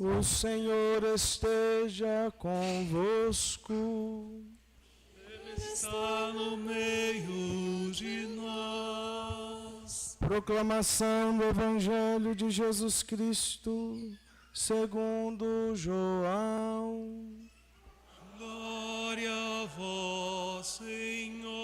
O Senhor esteja convosco. Ele está no meio de nós. Proclamação do Evangelho de Jesus Cristo, segundo João. Glória a vós, Senhor.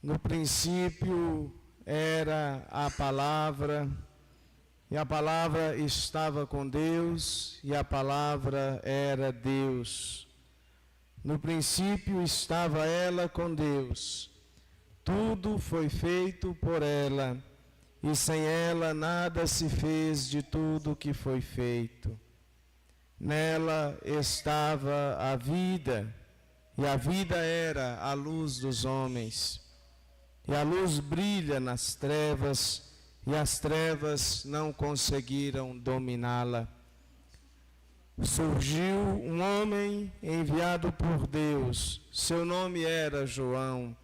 No princípio era a palavra, e a palavra estava com Deus, e a palavra era Deus. No princípio estava ela com Deus. Tudo foi feito por ela, e sem ela nada se fez de tudo que foi feito. Nela estava a vida, e a vida era a luz dos homens. E a luz brilha nas trevas, e as trevas não conseguiram dominá-la. Surgiu um homem enviado por Deus, seu nome era João.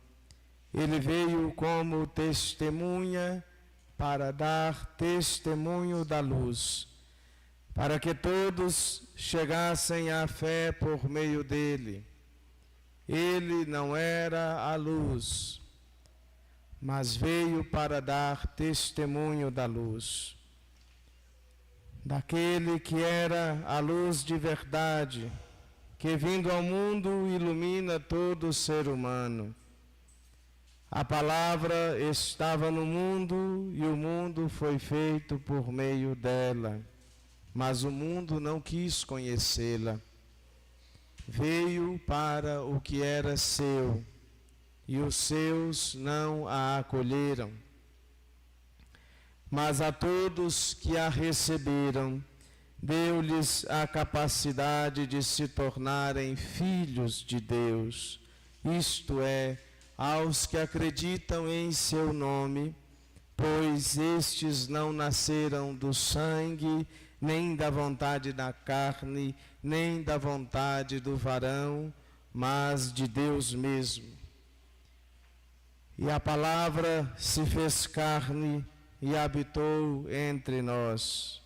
Ele veio como testemunha para dar testemunho da luz, para que todos chegassem à fé por meio dele. Ele não era a luz, mas veio para dar testemunho da luz, daquele que era a luz de verdade, que vindo ao mundo ilumina todo ser humano. A palavra estava no mundo e o mundo foi feito por meio dela, mas o mundo não quis conhecê-la. Veio para o que era seu, e os seus não a acolheram. Mas a todos que a receberam, deu-lhes a capacidade de se tornarem filhos de Deus, isto é, aos que acreditam em seu nome, pois estes não nasceram do sangue, nem da vontade da carne, nem da vontade do varão, mas de Deus mesmo. E a palavra se fez carne e habitou entre nós.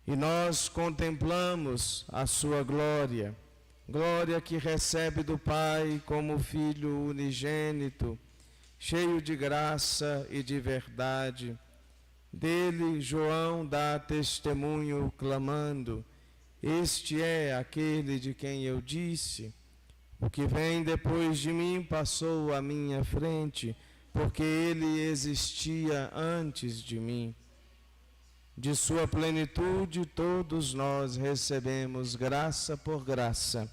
E nós contemplamos a sua glória, glória que recebe do Pai como Filho unigênito, cheio de graça e de verdade. Dele João dá testemunho clamando: este é aquele de quem eu disse: o que vem depois de mim passou à minha frente, porque ele existia antes de mim. De sua plenitude todos nós recebemos graça por graça.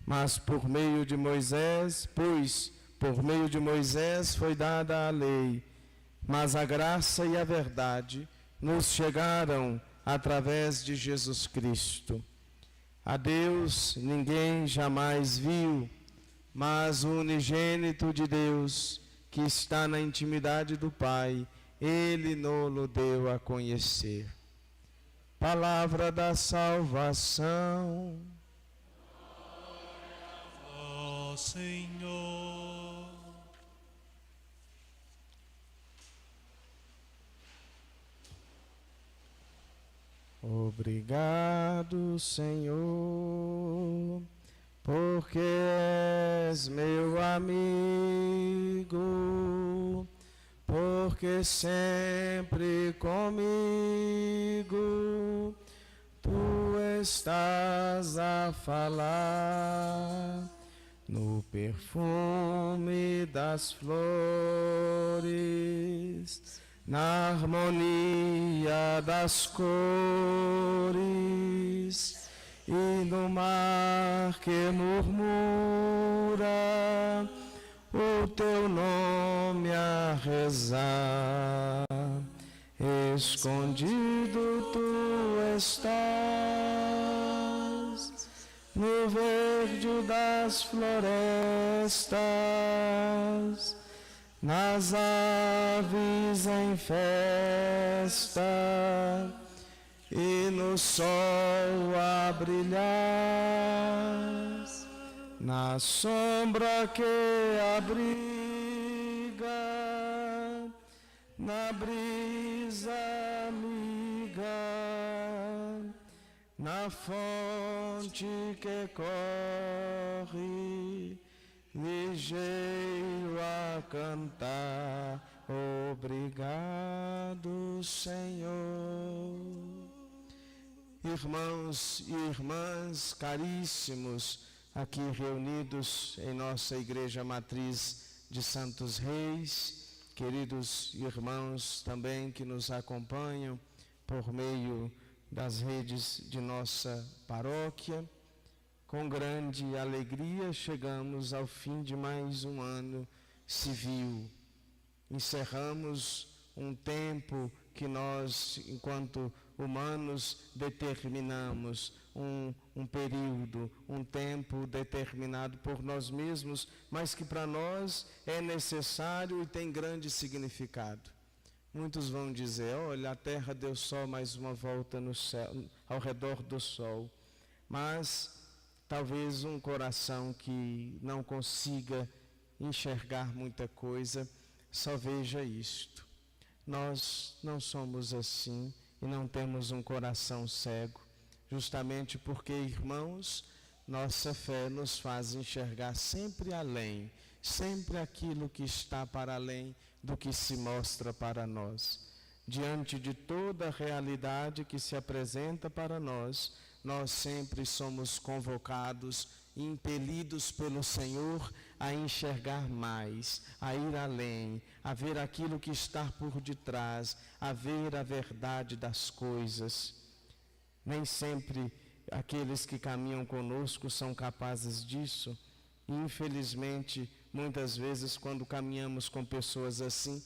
Mas por meio de Moisés, por meio de Moisés foi dada a lei, mas a graça e a verdade nos chegaram através de Jesus Cristo. A Deus ninguém jamais viu, mas o unigênito de Deus, que está na intimidade do Pai, Ele nos deu a conhecer. Palavra da salvação. Glória a vós, Senhor. Obrigado, Senhor, porque és meu amigo, porque sempre comigo tu estás a falar no perfume das flores, na harmonia das cores e no mar que murmura o teu nome a rezar. Escondido tu estás no verde das florestas, nas aves em festa e no sol a brilhar, na sombra que abriga, na brisa amiga, na fonte que corre, ligeiro a cantar, obrigado, Senhor. Irmãos e irmãs caríssimos, aqui reunidos em nossa Igreja Matriz de Santos Reis, queridos irmãos também que nos acompanham por meio das redes de nossa paróquia, com grande alegria chegamos ao fim de mais um ano civil. Encerramos um tempo que nós, enquanto humanos, determinamos, um período, um tempo determinado por nós mesmos, mas que para nós é necessário e tem grande significado. Muitos vão dizer, olha, a Terra deu só mais uma volta no céu, ao redor do Sol, mas talvez um coração que não consiga enxergar muita coisa, só veja isto. Nós não somos assim e não temos um coração cego, justamente porque, irmãos, nossa fé nos faz enxergar sempre além, sempre aquilo que está para além do que se mostra para nós. Diante de toda a realidade que se apresenta para nós, nós sempre somos convocados e impelidos pelo Senhor a enxergar mais, a ir além, a ver aquilo que está por detrás, a ver a verdade das coisas. Nem sempre aqueles que caminham conosco são capazes disso, e infelizmente, muitas vezes, quando caminhamos com pessoas assim,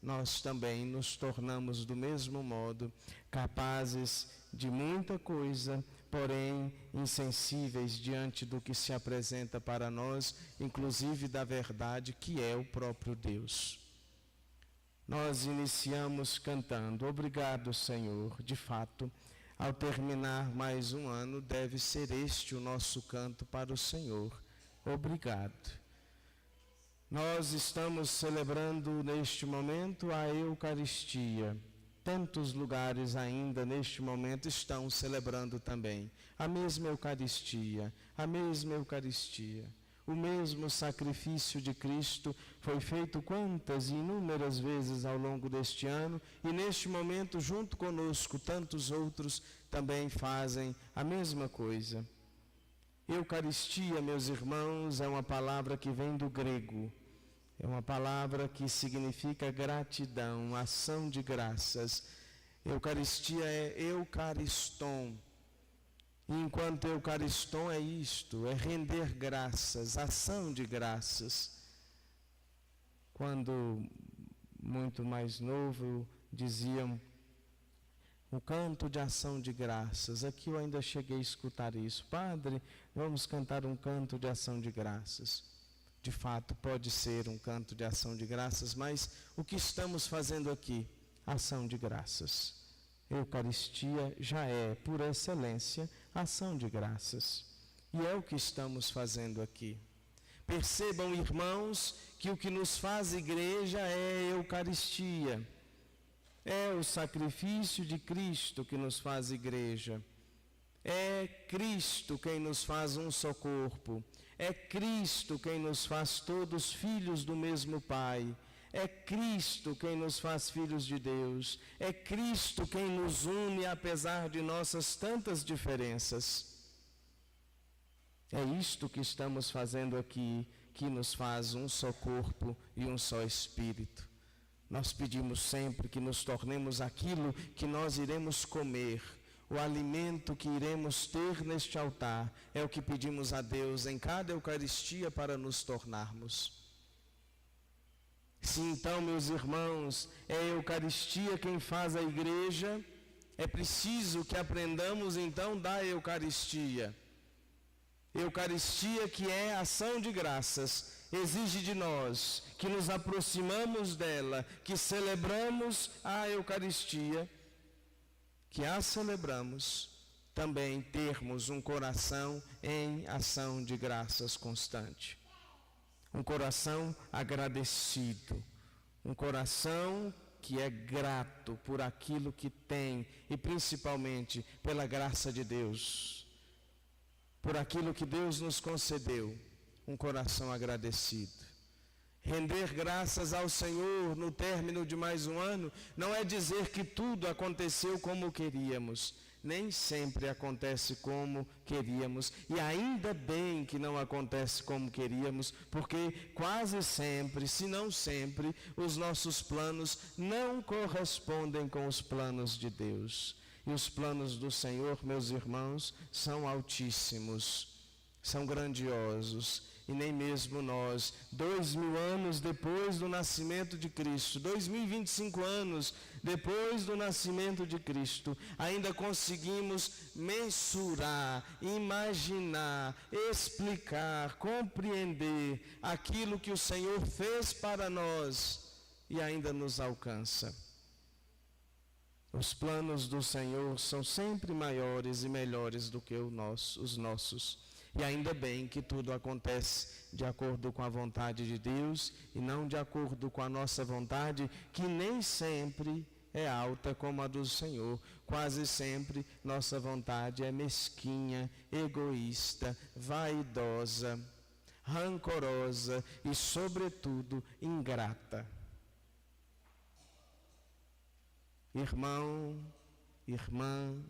nós também nos tornamos do mesmo modo, capazes de muita coisa, porém insensíveis diante do que se apresenta para nós, inclusive da verdade que é o próprio Deus. Nós iniciamos cantando, obrigado, Senhor. De fato, ao terminar mais um ano, deve ser este o nosso canto para o Senhor. Obrigado. Nós estamos celebrando neste momento a Eucaristia. Tantos lugares ainda neste momento estão celebrando também a mesma Eucaristia, a mesma Eucaristia. O mesmo sacrifício de Cristo foi feito quantas e inúmeras vezes ao longo deste ano, e neste momento, junto conosco, tantos outros também fazem a mesma coisa. Eucaristia, meus irmãos, é uma palavra que vem do grego. É uma palavra que significa gratidão, ação de graças. Eucaristia é eucariston. E enquanto eucariston é isto, é render graças, ação de graças. Quando muito mais novo diziam o canto de ação de graças, aqui eu ainda cheguei a escutar isso. Padre, vamos cantar um canto de ação de graças. De fato, pode ser um canto de ação de graças, mas o que estamos fazendo aqui? Ação de graças. Eucaristia já é, por excelência, ação de graças. E é o que estamos fazendo aqui. Percebam, irmãos, que o que nos faz igreja é a Eucaristia. É o sacrifício de Cristo que nos faz igreja. É Cristo quem nos faz um só corpo. É Cristo quem nos faz todos filhos do mesmo Pai. É Cristo quem nos faz filhos de Deus. É Cristo quem nos une apesar de nossas tantas diferenças. É isto que estamos fazendo aqui, que nos faz um só corpo e um só espírito. Nós pedimos sempre que nos tornemos aquilo que nós iremos comer. O alimento que iremos ter neste altar é o que pedimos a Deus em cada Eucaristia para nos tornarmos. Se então, meus irmãos, é a Eucaristia quem faz a igreja, é preciso que aprendamos então da Eucaristia. Eucaristia, que é ação de graças, exige de nós que nos aproximamos dela, que celebramos a Eucaristia, que a celebramos, também termos um coração em ação de graças constante. Um coração agradecido, um coração que é grato por aquilo que tem e principalmente pela graça de Deus, por aquilo que Deus nos concedeu, um coração agradecido. Render graças ao Senhor no término de mais um ano não é dizer que tudo aconteceu como queríamos. Nem sempre acontece como queríamos, e ainda bem que não acontece como queríamos, porque quase sempre, se não sempre, os nossos planos não correspondem com os planos de Deus. E os planos do Senhor, meus irmãos, são altíssimos, são grandiosos. E nem mesmo nós, 2000 anos depois do nascimento de Cristo, 2025 anos depois do nascimento de Cristo, ainda conseguimos mensurar, imaginar, explicar, compreender aquilo que o Senhor fez para nós e ainda nos alcança. Os planos do Senhor são sempre maiores e melhores do que os nossos. E ainda bem que tudo acontece de acordo com a vontade de Deus e não de acordo com a nossa vontade, que nem sempre é alta como a do Senhor. Quase sempre nossa vontade é mesquinha, egoísta, vaidosa, rancorosa e, sobretudo, ingrata. Irmão, irmã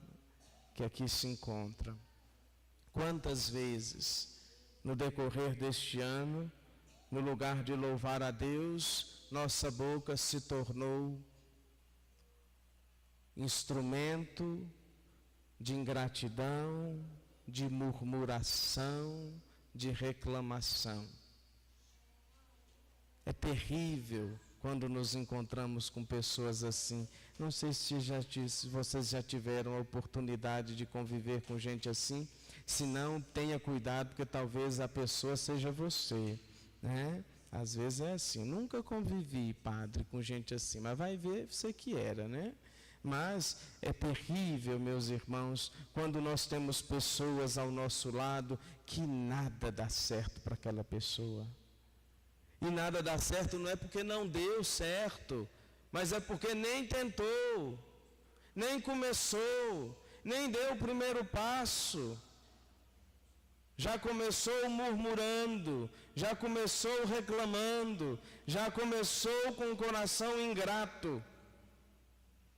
que aqui se encontra, quantas vezes, no decorrer deste ano, no lugar de louvar a Deus, nossa boca se tornou instrumento de ingratidão, de murmuração, de reclamação. É terrível quando nos encontramos com pessoas assim. Não sei se vocês já tiveram a oportunidade de conviver com gente assim. Se não, tenha cuidado, porque talvez a pessoa seja você, né? Às vezes é assim. Nunca convivi, padre, com gente assim, mas vai ver você que era, né? Mas é terrível, meus irmãos, quando nós temos pessoas ao nosso lado que nada dá certo para aquela pessoa. E nada dá certo não é porque não deu certo, mas é porque nem tentou, nem começou, nem deu o primeiro passo. Já começou murmurando, já começou reclamando, já começou com o coração ingrato.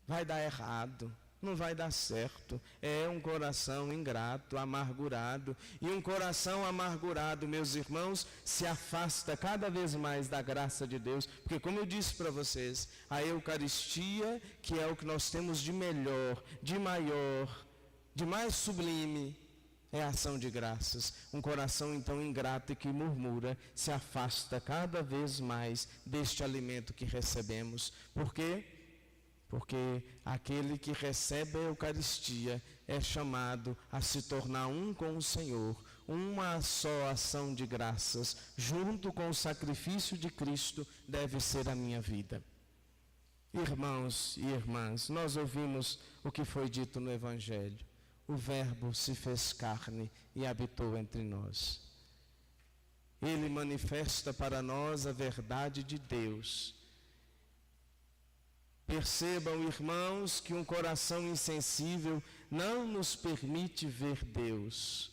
Vai dar errado, não vai dar certo. É um coração ingrato, amargurado. E um coração amargurado, meus irmãos, se afasta cada vez mais da graça de Deus. Porque, como eu disse para vocês, a Eucaristia, que é o que nós temos de melhor, de maior, de mais sublime, é a ação de graças. Um coração então ingrato e que murmura se afasta cada vez mais deste alimento que recebemos. Por quê? Porque aquele que recebe a Eucaristia é chamado a se tornar um com o Senhor, uma só ação de graças, junto com o sacrifício de Cristo, deve ser a minha vida. Irmãos e irmãs, nós ouvimos o que foi dito no Evangelho. O Verbo se fez carne e habitou entre nós. Ele manifesta para nós a verdade de Deus. Percebam, irmãos, que um coração insensível não nos permite ver Deus.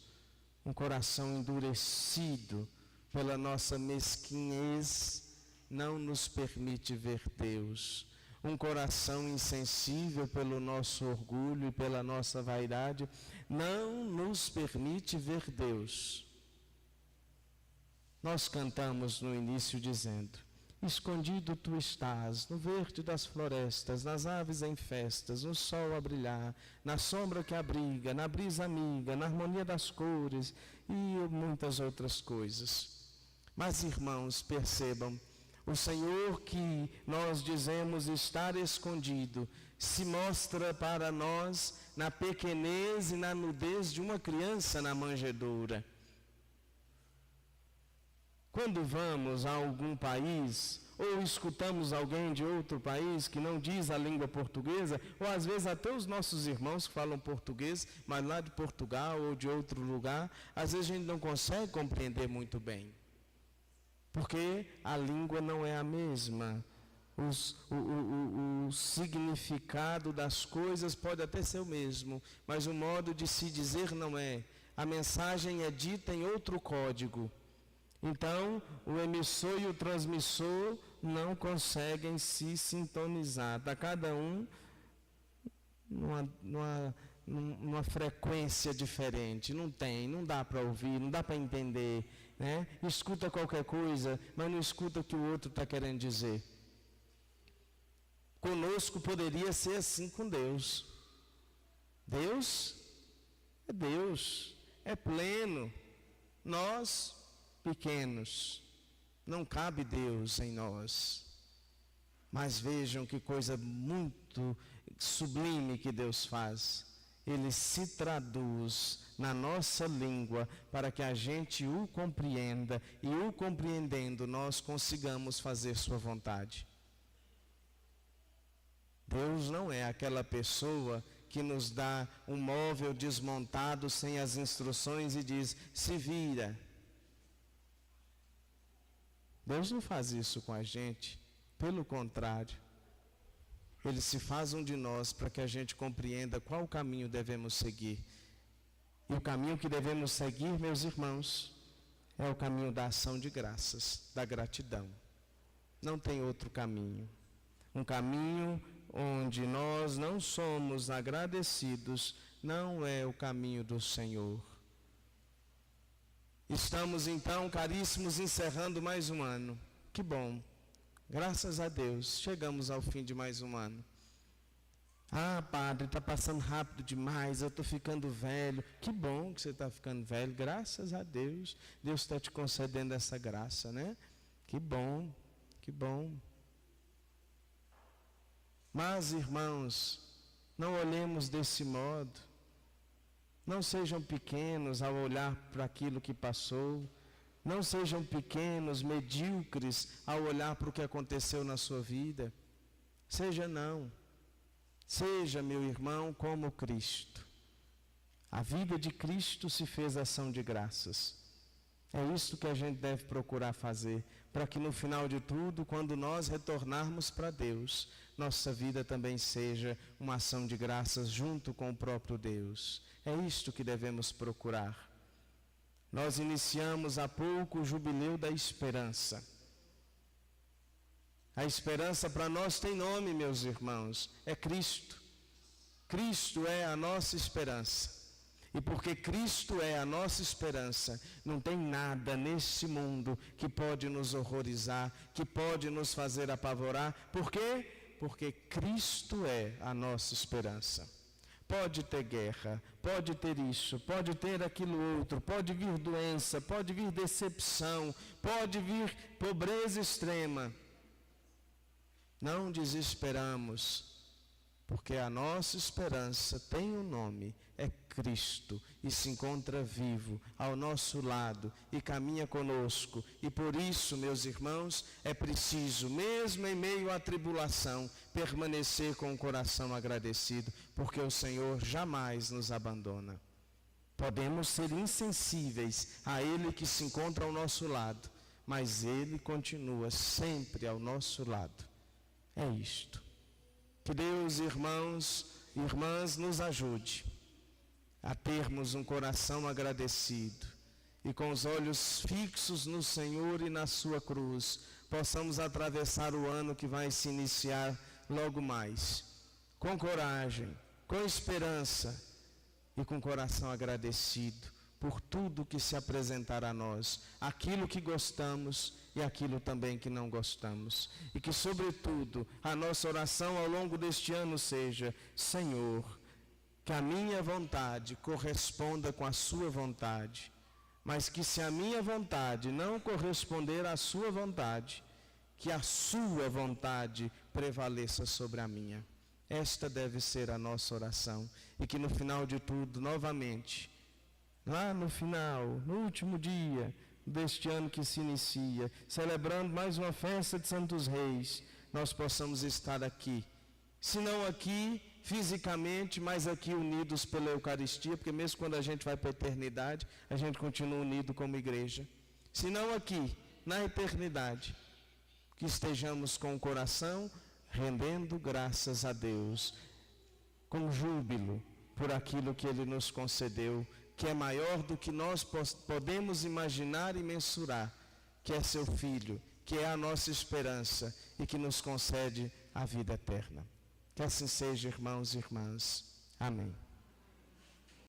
Um coração endurecido pela nossa mesquinhez não nos permite ver Deus. Um coração insensível pelo nosso orgulho e pela nossa vaidade não nos permite ver Deus. Nós cantamos no início dizendo: escondido tu estás, no verde das florestas, nas aves em festas, no sol a brilhar, na sombra que abriga, na brisa amiga, na harmonia das cores e muitas outras coisas. Mas, irmãos, percebam, o Senhor que nós dizemos estar escondido, se mostra para nós na pequenez e na nudez de uma criança na manjedoura. Quando vamos a algum país, ou escutamos alguém de outro país que não diz a língua portuguesa, ou às vezes até os nossos irmãos que falam português, mas lá de Portugal ou de outro lugar, às vezes a gente não consegue compreender muito bem. Porque a língua não é a mesma. O significado das coisas pode até ser o mesmo, mas o modo de se dizer não é. A mensagem é dita em outro código. Então, o emissor e o transmissor não conseguem se sintonizar. Está cada um numa frequência diferente. Não dá para ouvir, não dá para entender. Né? Escuta qualquer coisa, mas não escuta o que o outro está querendo dizer. Conosco poderia ser assim com Deus. Deus, é pleno. Nós, pequenos, não cabe Deus em nós. Mas vejam que coisa muito sublime que Deus faz. Ele se traduz na nossa língua para que a gente o compreenda e o compreendendo nós consigamos fazer sua vontade. Deus não é aquela pessoa que nos dá um móvel desmontado sem as instruções e diz, se vira. Deus não faz isso com a gente, pelo contrário. Ele se faz um de nós para que a gente compreenda qual caminho devemos seguir. E o caminho que devemos seguir, meus irmãos, é o caminho da ação de graças, da gratidão. Não tem outro caminho. Um caminho onde nós não somos agradecidos, não é o caminho do Senhor. Estamos então, caríssimos, encerrando mais um ano. Que bom. Graças a Deus, chegamos ao fim de mais um ano. Ah, padre, está passando rápido demais, eu estou ficando velho. Que bom que você está ficando velho, graças a Deus. Deus está te concedendo essa graça, né? Que bom, que bom. Mas, irmãos, não olhemos desse modo. Não sejam pequenos ao olhar para aquilo que passou. Não sejam pequenos, medíocres, ao olhar para o que aconteceu na sua vida. Seja não. Seja, meu irmão, como Cristo. A vida de Cristo se fez ação de graças. É isso que a gente deve procurar fazer, para que no final de tudo, quando nós retornarmos para Deus, nossa vida também seja uma ação de graças junto com o próprio Deus. É isto que devemos procurar. Nós iniciamos há pouco o jubileu da esperança. A esperança para nós tem nome, meus irmãos, é Cristo. Cristo é a nossa esperança. E porque Cristo é a nossa esperança, não tem nada nesse mundo que pode nos horrorizar, que pode nos fazer apavorar. Por quê? Porque Cristo é a nossa esperança. Pode ter guerra, pode ter isso, pode ter aquilo outro, pode vir doença, pode vir decepção, pode vir pobreza extrema. Não desesperamos, porque a nossa esperança tem um nome, é Cristo, e se encontra vivo ao nosso lado e caminha conosco. E por isso, meus irmãos, é preciso, mesmo em meio à tribulação, permanecer com o coração agradecido, porque o Senhor jamais nos abandona. Podemos ser insensíveis a Ele que se encontra ao nosso lado, mas Ele continua sempre ao nosso lado. É isto. Que Deus, irmãos e irmãs, nos ajude a termos um coração agradecido e com os olhos fixos no Senhor e na sua cruz, possamos atravessar o ano que vai se iniciar logo mais, com coragem, com esperança e com coração agradecido por tudo que se apresentará a nós, aquilo que gostamos e aquilo também que não gostamos. E que, sobretudo, a nossa oração ao longo deste ano seja: Senhor, que a minha vontade corresponda com a sua vontade, mas que se a minha vontade não corresponder à sua vontade, que a sua vontade prevaleça sobre a minha. Esta deve ser a nossa oração. E que no final de tudo, novamente, lá no final, no último dia, deste ano que se inicia, celebrando mais uma festa de Santos Reis, nós possamos estar aqui. Se não aqui fisicamente, mas aqui unidos pela Eucaristia, porque mesmo quando a gente vai para a eternidade, a gente continua unido como igreja. Se não aqui, na eternidade, que estejamos com o coração rendendo graças a Deus, com júbilo por aquilo que Ele nos concedeu, que é maior do que nós podemos imaginar e mensurar, que é seu Filho, que é a nossa esperança e que nos concede a vida eterna. Que assim seja, irmãos e irmãs. Amém.